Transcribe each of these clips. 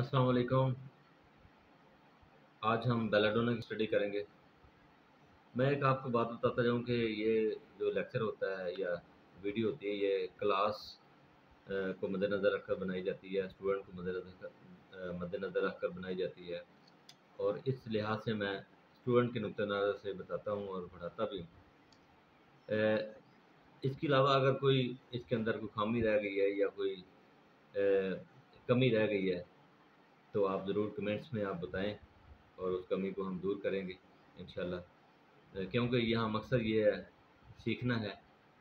अस्सलाम वालेकुम। आज हम बेलाडोना की स्टडी करेंगे। मैं एक आपको बात बताता जाऊँ कि ये जो लेक्चर होता है या वीडियो होती है, ये क्लास को मद्देनज़र रखकर बनाई जाती है, स्टूडेंट को मद्देनज़र रखकर बनाई जाती है। और इस लिहाज से मैं स्टूडेंट के नुक्ते नज़र से बताता हूँ और पढ़ाता भी हूँ। इसके अलावा अगर कोई इसके अंदर कोई खामी रह गई है या कोई कमी रह गई है तो आप ज़रूर कमेंट्स में आप बताएं और उस कमी को हम दूर करेंगे इंशाल्लाह। क्योंकि यहाँ मकसद ये है, सीखना है,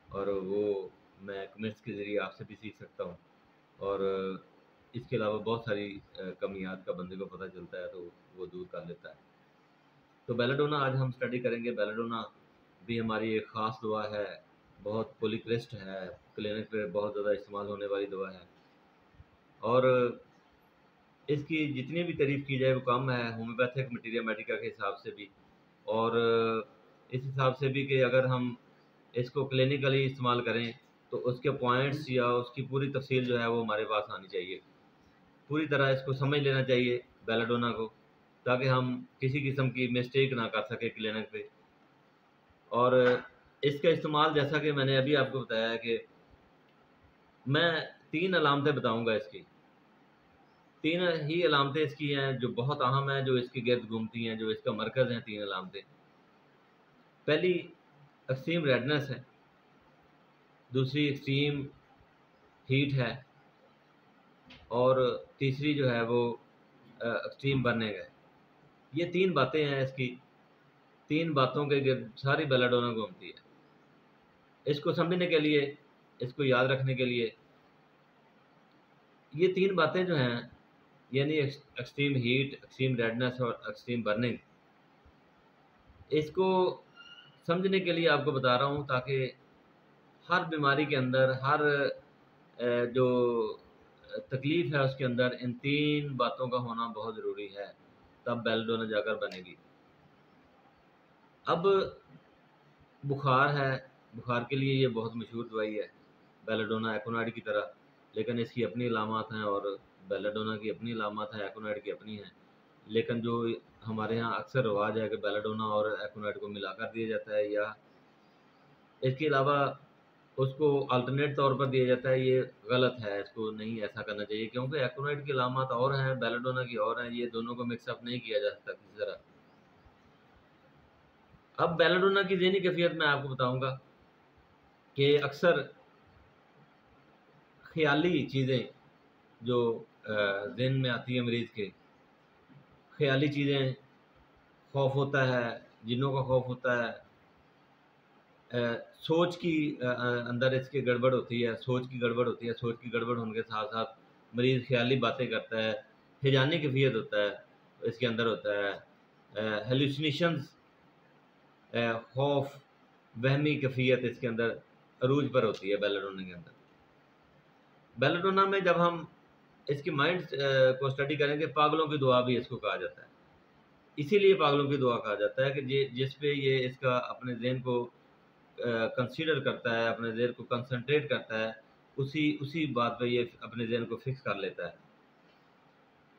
और वो मैं कमेंट्स के ज़रिए आपसे भी सीख सकता हूँ। और इसके अलावा बहुत सारी कमियात का बंदे को पता चलता है तो वो दूर कर लेता है। तो बेलाडोना आज हम स्टडी करेंगे। बेलाडोना भी हमारी एक ख़ास दुआ है, बहुत पोलिक्रिस्ट है, क्लिनिक पे बहुत ज़्यादा इस्तेमाल होने वाली दुआ है और इसकी जितनी भी तारीफ़ की जाए वो कम है होम्योपैथिक मटीरिया मेडिका के हिसाब से भी, और इस हिसाब से भी कि अगर हम इसको क्लिनिकली इस्तेमाल करें तो उसके पॉइंट्स या उसकी पूरी तफसील जो है वो हमारे पास आनी चाहिए। पूरी तरह इसको समझ लेना चाहिए बेलाडोना को, ताकि हम किसी किस्म की मिस्टेक ना कर सकें क्लिनिक पे। और इसका इस्तेमाल जैसा कि मैंने अभी आपको बताया है कि मैं 3 अलामतें बताऊँगा इसकी। 3 ही अलामतें इसकी हैं जो बहुत अहम हैं, जो इसके गिर्द घूमती हैं, जो इसका मरकज़ हैं 3 अलामतें। पहली एक्सट्रीम रेडनेस है, दूसरी एक्सट्रीम हीट है और तीसरी जो है वो एक्सट्रीम बर्निंग है। ये 3 बातें हैं इसकी। 3 बातों के गिर्द सारी बेलाडोना घूमती है। इसको समझने के लिए, इसको याद रखने के लिए, ये 3 बातें जो हैं यानी एक्सट्रीम हीट, एक्सट्रीम रेडनेस और एक्सट्रीम बर्निंग, इसको समझने के लिए आपको बता रहा हूँ ताकि हर बीमारी के अंदर, हर जो तकलीफ़ है उसके अंदर इन 3 बातों का होना बहुत ज़रूरी है, तब बेलाडोना जाकर बनेगी। अब बुखार है, बुखार के लिए ये बहुत मशहूर दवाई है बेलाडोना एकोनाइड की तरह, लेकिन इसकी अपनी अलामत हैं और बेलाडोना की अपनी अलामत है, एकोनाइड की अपनी है। लेकिन जो हमारे यहाँ अक्सर रवाज है कि बेलाडोना और एकोनाइड को मिलाकर दिया जाता है या इसके अलावा उसको अल्टरनेट तौर पर दिया जाता है, ये गलत है। इसको नहीं ऐसा करना चाहिए क्योंकि एकोनाइड की अलामत और हैं, बेलाडोना की और हैं। ये दोनों को मिक्सअप नहीं किया जा सकता किसी तरह। अब बेलाडोना की ज़हनी कैफियत मैं आपको बताऊंगा कि अक्सर ख़याली चीज़ें जो ज़हन में आती हैं मरीज़ के, ख़याली चीज़ें, खौफ होता है, जिन्नों का खौफ होता है, सोच की अंदर इसके गड़बड़ होती है, सोच की गड़बड़ होती है। सोच की गड़बड़ होने के साथ-साथ मरीज़ ख़याली बातें करता है, हिजानी कैफ़ियत होता है, इसके अंदर होता है, हैलुसिनेशंस, खौफ, वहमी कैफ़ियत इसके अंदर अरूज पर होती है बेलाडोना के अंदर। बेलाडोना में जब हम इसकी माइंड को स्टडी करेंगे, पागलों की दुआ भी इसको कहा जाता है। इसीलिए पागलों की दुआ कहा जाता है कि जिस पे ये इसका अपने ज़हन को कंसीडर करता है, अपने ज़हन को कंसंट्रेट करता है, उसी उसी बात पे ये अपने ज़हन को फिक्स कर लेता है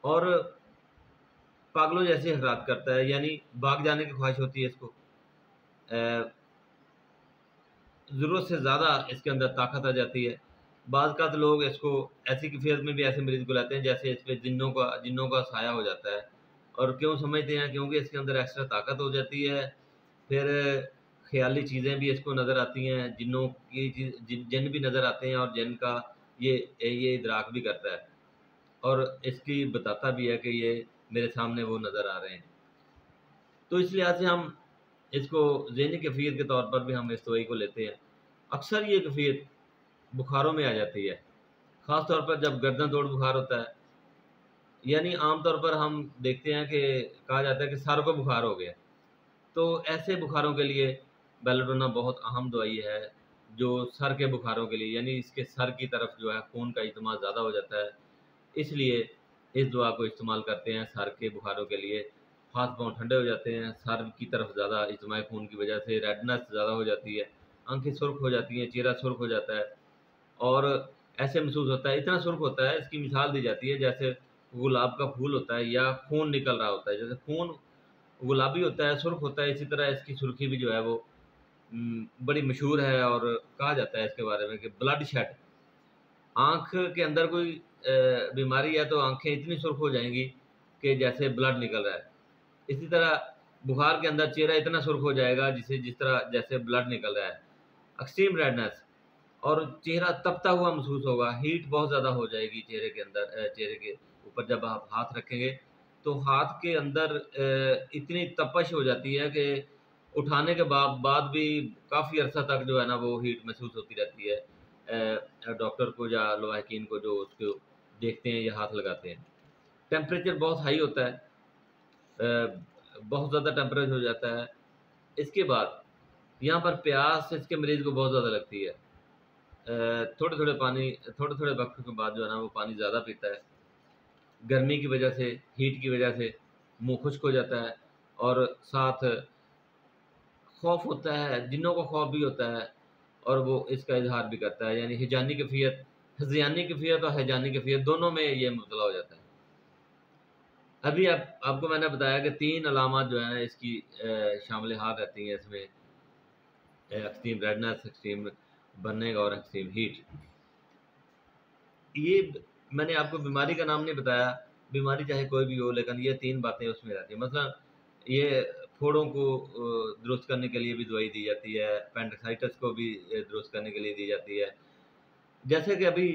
और पागलों जैसी हरकत करता है, यानी भाग जाने की ख्वाहिश होती है इसको। ज़रूरत से ज़्यादा इसके अंदर ताकत आ जाती है। बाज़ लोग इसको ऐसी कैफियत में भी ऐसे मरीज़ को लाते हैं जैसे इस पे जिन्नों का साया हो जाता है। और क्यों समझते हैं? क्योंकि इसके अंदर एक्स्ट्रा ताकत हो जाती है। फिर ख़याली चीज़ें भी इसको नज़र आती हैं, जिन्नों की जिन भी नज़र आते हैं और जिन का ये इदराक भी करता है और इसकी बताता भी है कि ये मेरे सामने वो नज़र आ रहे हैं। तो इस लिहाज से हम इसको ज़हनी कैफियत के तौर पर भी हम इस दवाई को लेते हैं। अक्सर ये कैफियत बुखारों में आ जाती है, ख़ास तौर पर जब गर्दन तोड़ बुखार होता है। यानी आम तौर पर हम देखते हैं कि कहा जाता है कि सर को बुखार हो गया, तो ऐसे बुखारों के लिए बेलाडोना बहुत अहम दवाई है, जो सर के बुखारों के लिए, यानी इसके सर की तरफ जो है खून का इजमा ज़्यादा हो जाता है, इसलिए इस दवा को इस्तेमाल करते हैं सर के बुखारों के लिए। हाथ-पाँव ठंडे हो जाते हैं, सर की तरफ ज़्यादा इजमाए खून की वजह से रेडनेस ज़्यादा हो जाती है, आँखें सुर्ख हो जाती हैं, चेहरा सुर्ख हो जाता है और ऐसे महसूस होता है, इतना सुर्ख होता है, इसकी मिसाल दी जाती है जैसे गुलाब का फूल होता है या खून निकल रहा होता है। जैसे खून गुलाबी होता है, सुर्ख होता है, इसी तरह इसकी सुर्खी भी जो है वो बड़ी मशहूर है और कहा जाता है इसके बारे में कि ब्लड शेड। आँख के अंदर कोई बीमारी है तो आँखें इतनी सुर्ख हो जाएँगी कि जैसे ब्लड निकल रहा है। इसी तरह बुखार के अंदर चेहरा इतना सुर्ख हो जाएगा जिस तरह जैसे ब्लड निकल रहा है। एक्सट्रीम रेडनेस और चेहरा तपता हुआ महसूस होगा, हीट बहुत ज़्यादा हो जाएगी चेहरे के अंदर, चेहरे के ऊपर जब आप हाथ रखेंगे तो हाथ के अंदर इतनी तपश हो जाती है कि उठाने के बाद भी काफ़ी अरसा तक जो है ना वो हीट महसूस होती रहती है। डॉक्टर को या लवाहकीन को जो उसको देखते हैं या हाथ लगाते हैं। टेम्परेचर बहुत हाई होता है, बहुत ज़्यादा टेम्परेचर हो जाता है। इसके बाद यहाँ पर प्यास इसके मरीज़ को बहुत ज़्यादा लगती है। थोड़े-थोड़े वक़्त के बाद जो है ना वो पानी ज़्यादा पीता है। गर्मी की वजह से, हीट की वजह से मुँह खुश्क हो जाता है और साथ खौफ़ होता है, जिन्नों को खौफ़ भी होता है और वो इसका इज़हार भी करता है। यानी हिज़यानी कैफ़ियत और हैजानी कैफ़ियत दोनों में ये मुब्तला हो जाता है। अभी आपको मैंने बताया कि 3 अलामात जो है ना इसकी शामिल हाल रहती हैं इसमें, एक्सट्रीम रेडनेस, एक्सट्रीम बर्निंग और एक्सट्रीम हीट। ये मैंने आपको बीमारी का नाम नहीं बताया, बीमारी चाहे कोई भी हो लेकिन ये 3 बातें उसमें रहती हैं। मसलन ये फोड़ों को दुरुस्त करने के लिए भी दवाई दी जाती है, एपेंडिसाइटिस को भी दुरुस्त करने के लिए दी जाती है। जैसे कि अभी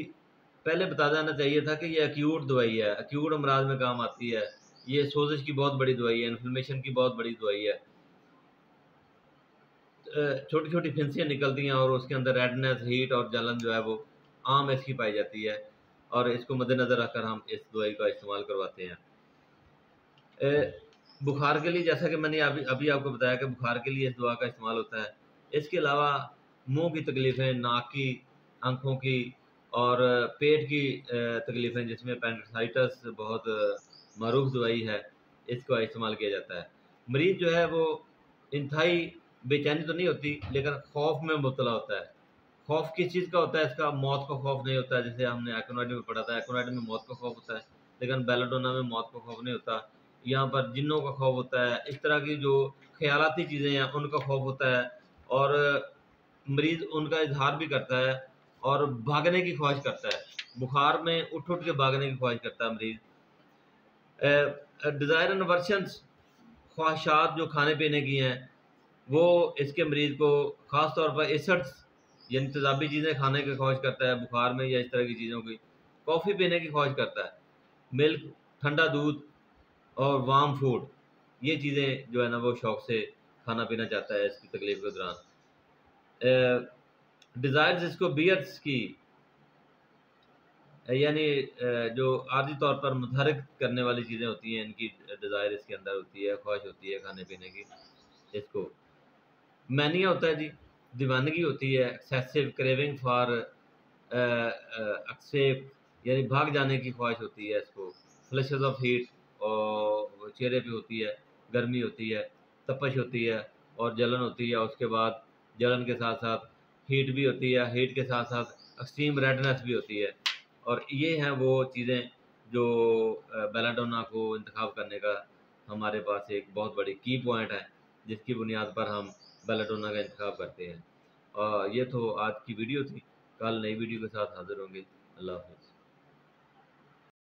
पहले बता देना चाहिए था कि ये एक्यूट दवाई है, एक्यूट अमराज में काम आती है। ये सोजिश की बहुत बड़ी दवाई है, इन्फ्लेमेशन की बहुत बड़ी दवाई है। छोटी-छोटी फिंसियाँ निकलती हैं और उसके अंदर रेडनेस, हीट और जलन जो है वो आम इसकी पाई जाती है और इसको मद्देनज़र रखकर हम इस दवाई का इस्तेमाल करवाते हैं। बुखार के लिए जैसा कि मैंने अभी अभी आपको बताया कि बुखार के लिए इस दवा का इस्तेमाल होता है। इसके अलावा मुँह की तकलीफ़ें, नाक की, आँखों की और पेट की तकलीफ़ें जिसमें एपेंडिसाइटिस बहुत मरूफ़ दवाई है, इसका इस्तेमाल किया जाता है। मरीज़ जो है वो इंतहाई बेचैनी तो नहीं होती लेकिन खौफ में मुब्तला होता है। खौफ किस चीज़ का होता है इसका? मौत का खौफ नहीं होता है, जैसे हमने एक्रोनाइड में पढ़ा था, एक्रोनाइड में मौत का खौफ होता है, लेकिन बेलाडोना में मौत का खौफ नहीं होता। यहाँ पर जिन्नों का खौफ होता है, इस तरह की जो ख़यालाती चीज़ें हैं उनका खौफ होता है और मरीज़ उनका इज़हार भी करता है और भागने की ख्वाहिश करता है। बुखार में उठ-उठ के भागने की ख्वाहिश करता है मरीज़। डिज़ायर एंड अवर्शंस, ख्वाहिशात जो खाने-पीने की हैं, वो इसके मरीज़ को ख़ास तौर पर एसिड्स यानी तेज़ाबी चीज़ें खाने की ख्वाहिश करता है बुखार में या इस तरह की चीज़ों की। कॉफ़ी पीने की ख्वाहिश करता है। मिल्क, ठंडा दूध और वार्म फूड, ये चीज़ें जो है ना वो शौक से खाना-पीना चाहता है इसकी तकलीफ़ के दौरान। डिज़ायर्स इसको बियर्स की यानी जो आर्जी तौर पर मुतहर्रिक करने वाली चीज़ें होती हैं, इनकी डिज़ायर इसके अंदर होती है, ख्वाहिश होती है खाने-पीने की। इसको मैनिया होता है जी, दीवानगी होती है, एक्सेसिव क्रेविंग फॉर एक्सेप यानी भाग जाने की ख्वाहिश होती है इसको। फ्लैशेस ऑफ हीट और चेहरे पे होती है, गर्मी होती है, तपश होती है और जलन होती है। उसके बाद जलन के साथ-साथ हीट भी होती है, हीट के साथ-साथ एक्सट्रीम रेडनेस भी होती है। और ये हैं वो चीज़ें जो बेलाडोना को इंतख़ाब करने का हमारे पास एक बहुत बड़ी की पॉइंट है, जिसकी बुनियाद पर हम बेलाडोना का इंतख़ाब करते हैं। ये तो आज की वीडियो थी, कल नई वीडियो के साथ हाज़िर होंगे। अल्लाह हाफ़िज़।